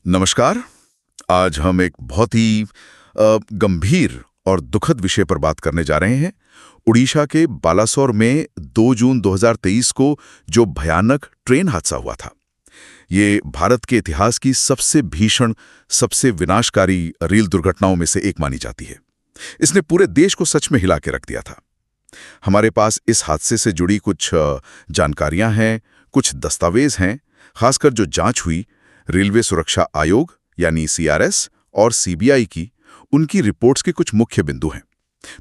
नमस्कार। आज हम एक बहुत ही गंभीर और दुखद विषय पर बात करने जा रहे हैं। उड़ीसा के बालासोर में 2 जून 2023 को जो भयानक ट्रेन हादसा हुआ था, ये भारत के इतिहास की सबसे भीषण, सबसे विनाशकारी रेल दुर्घटनाओं में से एक मानी जाती है। इसने पूरे देश को सच में हिला के रख दिया था। हमारे पास इस हादसे से जुड़ी कुछ जानकारियां हैं, कुछ दस्तावेज हैं, खासकर जो जांच हुई रेलवे सुरक्षा आयोग यानी सीआरएस और सीबीआई की, उनकी रिपोर्ट्स के कुछ मुख्य बिंदु हैं।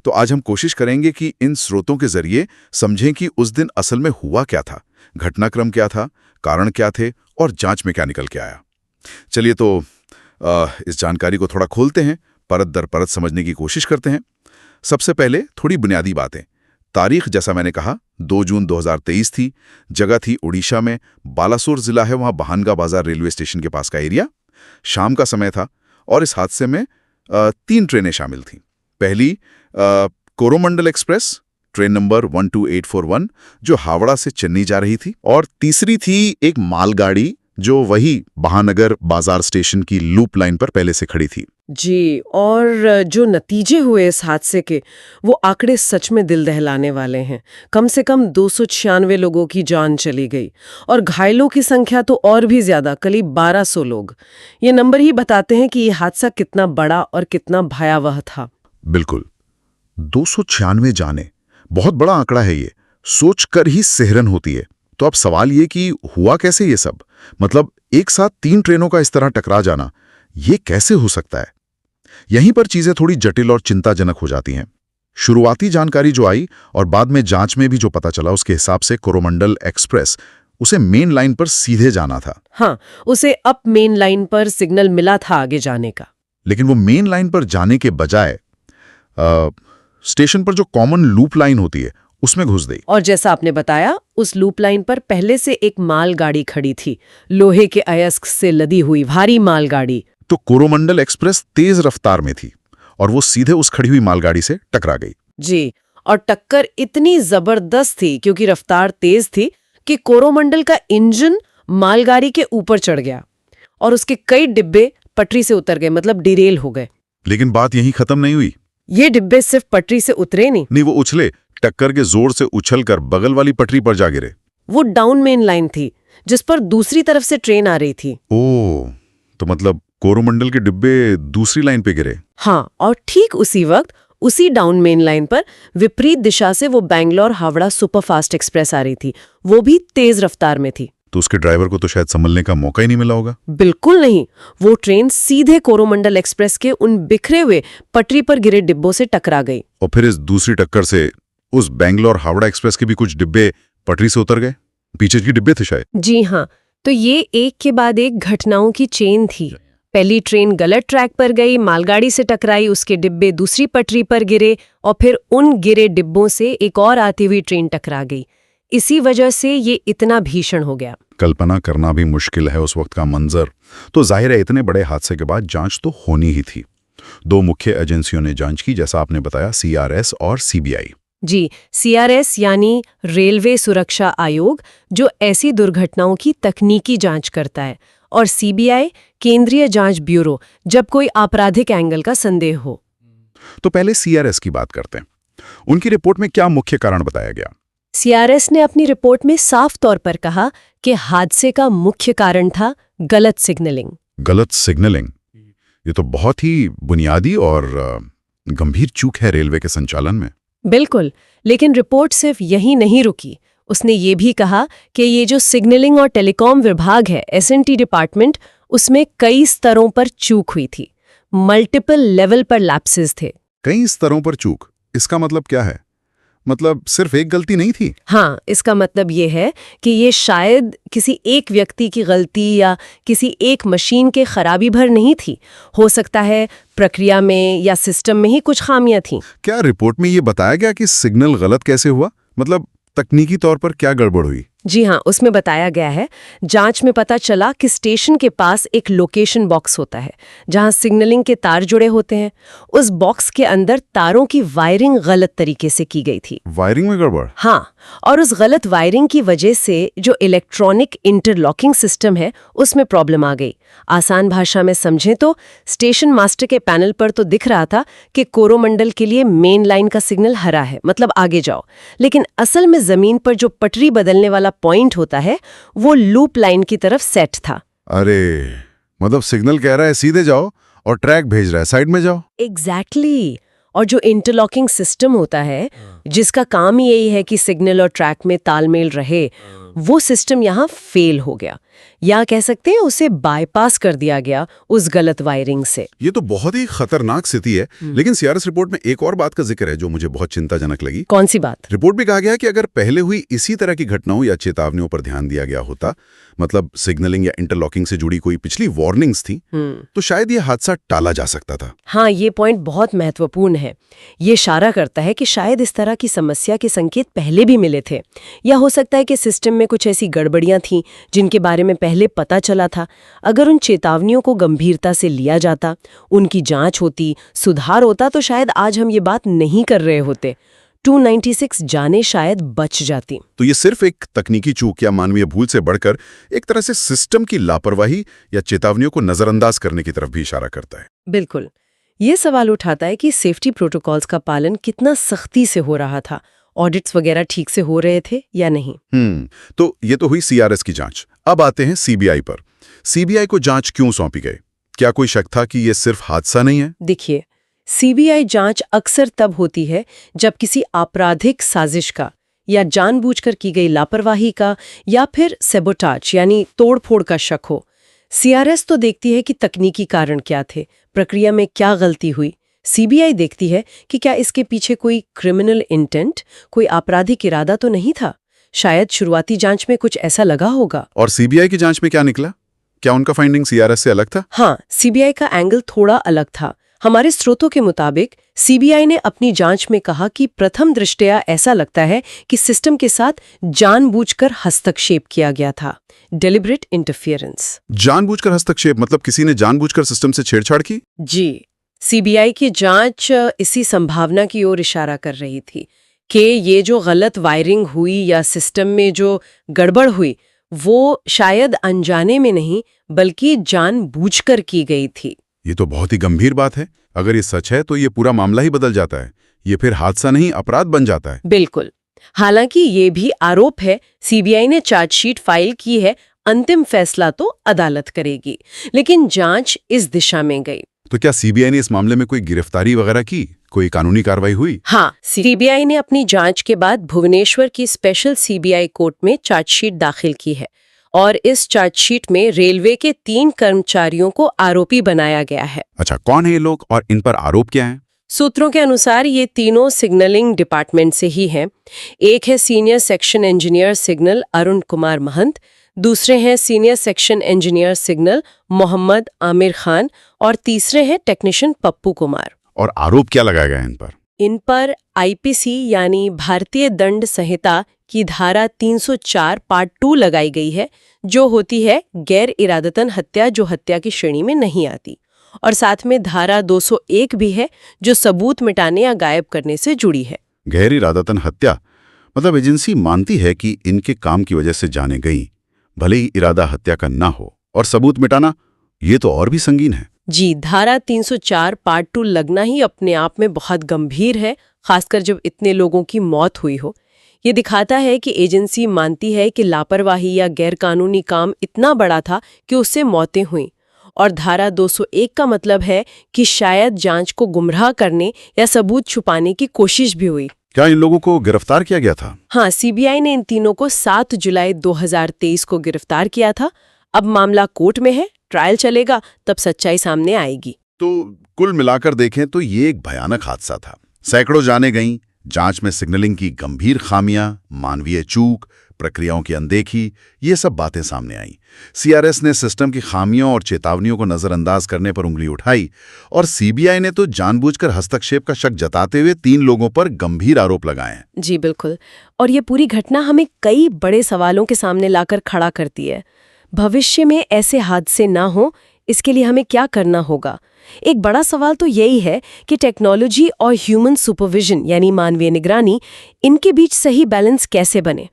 तो आज हम कोशिश करेंगे कि इन स्रोतों के जरिए समझें कि उस दिन असल में हुआ क्या था, घटनाक्रम क्या था, कारण क्या थे और जांच में क्या निकल के आया। चलिए तो इस जानकारी को थोड़ा खोलते हैं, परत दर परत समझने की कोशिश करते हैं। सबसे पहले थोड़ी बुनियादी बातें। तारीख जैसा मैंने कहा 2 जून 2023 थी। जगह थी उड़ीसा में, बालासोर जिला है, वहां बहानगा बाजार रेलवे स्टेशन के पास का एरिया। शाम का समय था और इस हादसे में 3 ट्रेनें शामिल थीं। पहली कोरोमंडल एक्सप्रेस, ट्रेन नंबर 12841, जो हावड़ा से चेन्नई जा रही थी, और तीसरी थी एक मालगाड़ी जो वही बहानगर बाजार स्टेशन की लूप लाइन पर पहले से खड़ी थी। जी, और जो नतीजे हुए इस हादसे के, वो आंकड़े सच में दिल दहलाने वाले हैं। कम से कम 296 लोगों की जान चली गई और घायलों की संख्या तो और भी ज्यादा, करीब 1200 लोग। ये नंबर ही बताते हैं कि ये हादसा कितना बड़ा और कितना भयावह था। बिल्कुल, 296 जाने, बहुत बड़ा आंकड़ा है ये, सोचकर ही सिहरन होती है। तो अब सवाल ये कि हुआ कैसे ये सब? मतलब एक साथ 3 ट्रेनों का इस तरह टकरा जाना, ये कैसे हो सकता है? यहीं पर चीजें थोड़ी जटिल और चिंताजनक हो जाती हैं। शुरुआती जानकारी जो आई और बाद में जांच में भी जो पता चला, उसके हिसाब से कोरोमंडल एक्सप्रेस, उसे मेन लाइन पर सीधे जाना था। हाँ, उसे अप मेन लाइन पर सिग्नल मिला था आगे जाने का। लेकिन वो मेन लाइन पर जाने के बजाय स्टेशन पर जो कॉमन लूप लाइन होती है, उसमें घुस गई। और जैसा आपने बताया, उस लूप लाइन पर पहले से एक मालगाड़ी खड़ी थी, लोहे के अयस्क से लदी हुई भारी मालगाड़ी। तो कोरोमंडल एक्सप्रेस तेज रफ्तार में थी और वो सीधे उस खड़ी हुई मालगाड़ी से टकरा गई। जी, और टक्कर इतनी जबरदस्त थी क्योंकि रफ्तार तेज थी कि कोरोमंडल का इंजन मालगाड़ी के ऊपर चढ़ गया और उसके कई डिब्बे पटरी से उतर गए, मतलब डिरेल हो गए। लेकिन बात यहीं खत्म नहीं हुई। ये डिब्बे सिर्फ पटरी से उतरे नहीं, वो उछले, टक्कर के जोर से उछलकर बगल वाली पटरी पर जा गिरे। वो डाउन मेन लाइन थी जिस पर दूसरी तरफ से ट्रेन आ रही थी। ओह, तो मतलब कोरोमंडल के डिब्बे दूसरी लाइन पे गिरे। हाँ, और ठीक उसी वक्त उसी डाउन मेन लाइन पर विपरीत दिशा से वो बैंगलोर हावड़ा सुपरफास्ट एक्सप्रेस आ रही थी, वो भी तेज रफ्तार में थी। तो उसके ड्राइवर को तो शायद संभलने का मौका ही नहीं मिला होगा। बिल्कुल नहीं, वो ट्रेन सीधे कोरोमंडल एक्सप्रेस के उन बिखरे हुए पटरी पर गिरे डिब्बों से टकरा गई। और फिर इस दूसरी टक्कर से उस बैंगलोर हावड़ा एक्सप्रेस के भी कुछ डिब्बे पटरी से उतर गए। पीछे के डिब्बे थे शायद। जी हाँ, तो ये एक के बाद एक घटनाओं की चेन थी। पहली ट्रेन गलत ट्रैक पर गई, मालगाड़ी से टकराई, उसके डिब्बे दूसरी पटरी पर गिरे और फिर उन गिरे डिब्बों से एक और आती हुई ट्रेन टकरा गई। इसी वजह से ये इतना भीषण हो गया। कल्पना करना भी मुश्किल है उस वक्त का मंजर। तो जाहिर है इतने बड़े हादसे के बाद जांच तो होनी ही थी। 2 मुख्य एजेंसियों ने जांच की, जैसा आपने बताया, सीआरएस और सीबीआई। जी, सीआरएस यानी रेलवे सुरक्षा आयोग, जो ऐसी दुर्घटनाओं की तकनीकी जांच करता है, और सीबीआई केंद्रीय जांच ब्यूरो, जब कोई आपराधिक एंगल का संदेह हो। तो पहले सीआरएस की बात करते हैं। उनकी रिपोर्ट में क्या मुख्य कारण बताया गया? सीआरएस ने अपनी रिपोर्ट में साफ तौर पर कहा कि हादसे का मुख्य कारण था गलत सिग्नलिंग। गलत सिग्नलिंग, ये तो बहुत ही बुनियादी और गंभीर चूक है रेलवे के संचालन में। बिल्कुल, लेकिन रिपोर्ट सिर्फ यही नहीं रुकी। उसने ये भी कहा कि ये जो सिग्नलिंग और टेलीकॉम विभाग है, एसएनटी डिपार्टमेंट, उसमें कई स्तरों पर चूक हुई थी। मल्टीपल लेवल पर लैप्सेस थे। कई स्तरों पर चूक, इसका मतलब क्या है? मतलब सिर्फ एक गलती नहीं थी? हाँ, इसका मतलब ये है कि ये शायद किसी एक व्यक्ति की गलती या किसी एक मशीन के खराबी भर नहीं थी। हो सकता है प्रक्रिया में या सिस्टम में ही कुछ खामियां थीं। क्या रिपोर्ट में ये बताया गया कि सिग्नल गलत कैसे हुआ? मतलब तकनीकी तौर पर क्या गड़बड़ हुई? जी हाँ, उसमें बताया गया है, जांच में पता चला कि स्टेशन के पास एक लोकेशन बॉक्स होता है जहां सिग्नलिंग के तार जुड़े होते हैं। उस बॉक्स के अंदर तारों की वायरिंग गलत तरीके से की गई थी। वायरिंग में गड़बड़? हाँ, और उस गलत वायरिंग की वजह से जो इलेक्ट्रॉनिक इंटरलॉकिंग सिस्टम है उसमें प्रॉब्लम आ गई। आसान भाषा में समझें तो स्टेशन मास्टर के पैनल पर तो दिख रहा था कि कोरोमंडल के लिए मेन लाइन का सिग्नल हरा है, मतलब आगे जाओ, लेकिन असल में जमीन पर जो पटरी बदलने वाला पॉइंट होता है वो लूप लाइन की तरफ सेट था। अरे, मतलब सिग्नल कह रहा है सीधे जाओ और ट्रैक भेज रहा है साइड में जाओ। एग्जैक्टली। और जो इंटरलॉकिंग सिस्टम होता है जिसका काम ही यही है कि सिग्नल और ट्रैक में तालमेल रहे, वो सिस्टम यहाँ फेल हो गया, या कह सकते हैं उसे बाईपास कर दिया गया उस गलत वायरिंग से। ये तो बहुत ही खतरनाक स्थिति है। लेकिन सीआरएस रिपोर्ट में एक और बात का जिक्र है जो मुझे बहुत चिंताजनक लगी। कौन सी बात? रिपोर्ट में कहा गया कि अगर पहले हुई इसी तरह की घटनाओं या चेतावनियों पर ध्यान दिया गया होता, मतलब सिग्नलिंग या इंटरलॉकिंग से जुड़ी कोई पिछली वार्निंग्स थी, तो शायद ये हादसा टाला जा सकता था। हाँ, ये पॉइंट बहुत महत्वपूर्ण है। ये इशारा करता है कि शायद इस तरह की समस्या के संकेत पहले भी मिले थे, या हो सकता है कि सिस्टम में कुछ ऐसी गड़बड़ियां थीं जिनके बारे में पहले पता चला था। अगर उन चेतावनियों को गंभीरता से लिया जाता, उनकी जांच होती, सुधार होता, तो शायद आज हम ये बात नहीं कर रहे होते। 296 जाने शायद बच जाती। तो ये सिर्फ एक तकनीकी चूक या मानवीय भूल से बढ़कर एक तरह से सिस्टम की लापरवाही या चेतावनियों को नजरअंदाज करने की तरफ भी इशारा करता है। बिल्कुल। ये सवाल उठाता है कि सेफ्टी प्रोटोकॉल्स का पालन कितना सख्ती से हो रहा था, ऑडिट्स वगैरह ठीक से हो रहे थे या नहीं। तो ये तो हुई सीआरएस की जांच। अब आते हैं सीबीआई पर। सीबीआई को जांच क्यों सौंपी गई? क्या कोई शक था कि ये सिर्फ हादसा नहीं है? देखिए, सीबीआई जांच अक्सर तब होती है जब किसी आपराधिक साजिश का या जानबूझकर की गई लापरवाही का या फिर सैबोटाज यानी तोड़फोड़ का शक हो। सीआरएस तो देखती है कि तकनीकी कारण क्या थे, प्रक्रिया में क्या गलती हुई। सीबीआई देखती है कि क्या इसके पीछे कोई क्रिमिनल इंटेंट, कोई आपराधिक इरादा तो नहीं था। शायद शुरुआती जांच में कुछ ऐसा लगा होगा। और सीबीआई की जांच में क्या निकला? क्या उनका फाइंडिंग सीआरएस से अलग था? हाँ, सीबीआई का एंगल थोड़ा अलग था। हमारे स्रोतों के मुताबिक सीबीआई ने अपनी जांच में कहा कि प्रथम दृष्टया ऐसा लगता है कि सिस्टम के साथ जानबूझकर हस्तक्षेप किया गया था, डेलिब्रेट इंटरफियरेंस। जानबूझकर हस्तक्षेप मतलब किसी ने जानबूझकर सिस्टम से छेड़छाड़ की? जी, सीबीआई की जांच इसी संभावना की ओर इशारा कर रही थी कि ये जो गलत वायरिंग हुई या सिस्टम में जो गड़बड़ हुई, वो शायद अनजाने में नहीं बल्कि जानबूझकर की गई थी। ये तो बहुत ही गंभीर बात है। अगर ये सच है तो ये पूरा मामला ही बदल जाता है। ये फिर हादसा नहीं, अपराध बन जाता है। बिल्कुल। हालांकि ये भी आरोप है, सीबीआई ने चार्जशीट फाइल की है, अंतिम फैसला तो अदालत करेगी, लेकिन जांच इस दिशा में गई। तो क्या सीबीआई ने इस मामले में कोई गिरफ्तारी वगैरह की? कोई कानूनी कार्रवाई हुई? हाँ, सीबीआई ने अपनी जांच के बाद भुवनेश्वर की स्पेशल सीबीआई कोर्ट में चार्जशीट दाखिल की है, और इस चार्जशीट में रेलवे के 3 कर्मचारियों को आरोपी बनाया गया है। अच्छा, कौन है ये लोग और इन पर आरोप क्या है? सूत्रों के अनुसार ये तीनों सिग्नलिंग डिपार्टमेंट से ही हैं। एक है senior section engineer signal Arun Kumar Mahant, दूसरे हैं senior section engineer signal Mohammad Aamir Khan, और तीसरे हैं टेक्नीशियन पप्पू कुमार। और आरोप क्या लगाया गया इन पर? इन पर आईपीसी यानी भारतीय दंड संहिता की धारा 304 पार्ट 2 लगाई गई है, जो होती है गैर इरादतन हत्या, जो हत्या की श्रेणी में नहीं आती। और साथ में धारा 201 भी है, जो सबूत मिटाने या गायब करने से जुड़ी है। गैर इरादतन हत्या मतलब एजेंसी मानती है कि इनके काम की वजह से जाने गई, भले ही इरादा हत्या का ना हो। और सबूत मिटाना, ये तो और भी संगीन है। जी, धारा 304 पार्ट 2 लगना ही अपने आप में बहुत गंभीर है, खासकर जब इतने लोगों की मौत हुई हो। ये दिखाता है कि एजेंसी मानती है कि लापरवाही या गैरकानूनी काम इतना बड़ा था कि उससे मौतें हुईं। और धारा 201 का मतलब है कि शायद जांच को गुमराह करने या सबूत छुपाने की कोशिश भी हुई। क्या इन लोगों को गिरफ्तार किया गया था? हाँ, सीबीआई ने इन तीनों को 7 जुलाई 2023 को गिरफ्तार किया था। अब मामला कोर्ट में है, ट्रायल चलेगा, तब सच्चाई सामने आएगी। तो कुल मिलाकर देखें तो ये एक भयानक हादसा था। सैकड़ों जानें गईं, जांच में सिग्नलिंग की गंभीर खामियां, मानवीय चूक, प्रक्रियाओं की अनदेखी, ये सब बातें सामने आईं। सीआरएस ने सिस्टम की खामियों और चेतावनियों को नजरअंदाज करने पर उंगली उठाई और सीबीआई ने तो जानबूझकर हस्तक्षेप का शक जताते हुए 3 लोगों पर गंभीर आरोप लगाए हैं। जी बिल्कुल। और ये पूरी घटना हमें कई बड़े सवालों के सामने लाकर खड़ा करती है। भविष्य में ऐसे हादसे ना हो, इसके लिए हमें क्या करना होगा? एक बड़ा सवाल तो यही है कि टेक्नोलॉजी और ह्यूमन सुपरविजन यानी मानवीय निगरानी, इनके बीच सही बैलेंस कैसे बने?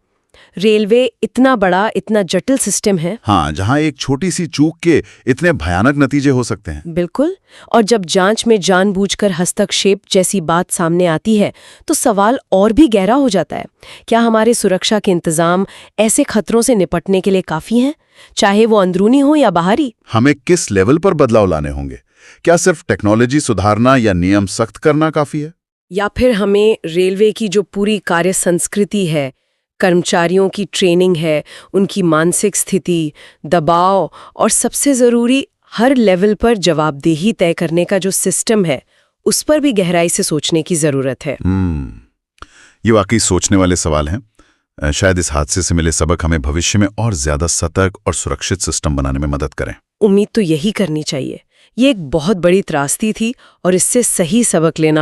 रेलवे इतना बड़ा, इतना जटिल सिस्टम है। हाँ, जहां एक छोटी सी चूक के इतने भयानक नतीजे हो सकते हैं। बिल्कुल। और जब जांच में जानबूझकर हस्तक्षेप जैसी बात सामने आती है तो सवाल और भी गहरा हो जाता है। क्या हमारे सुरक्षा के इंतजाम ऐसे खतरों से निपटने के लिए काफी हैं, चाहे वो अंदरूनी हो या बाहरी? हमें किस लेवल पर बदलाव लाने होंगे? क्या सिर्फ टेक्नोलॉजी सुधारना या नियम सख्त करना काफी है? या फिर हमें रेलवे की जो पूरी कार्य संस्कृति है, कर्मचारियों की ट्रेनिंग है, उनकी मानसिक स्थिति, दबाव और सबसे ज़रूरी हर लेवल पर जवाबदेही तय करने का जो सिस्टम है, उस पर भी गहराई से सोचने की ज़रूरत है। ये वाकई सोचने वाले सवाल हैं। शायद इस हादसे से मिले सबक हमें भविष्य में और ज्यादा सतर्क और सुरक्षित सिस्टम बनाने में मदद करें। उम्मीद तो यही करनी चाहिए। ये एक बहुत बड़ी त्रासदी थी और इससे सही सबक लेना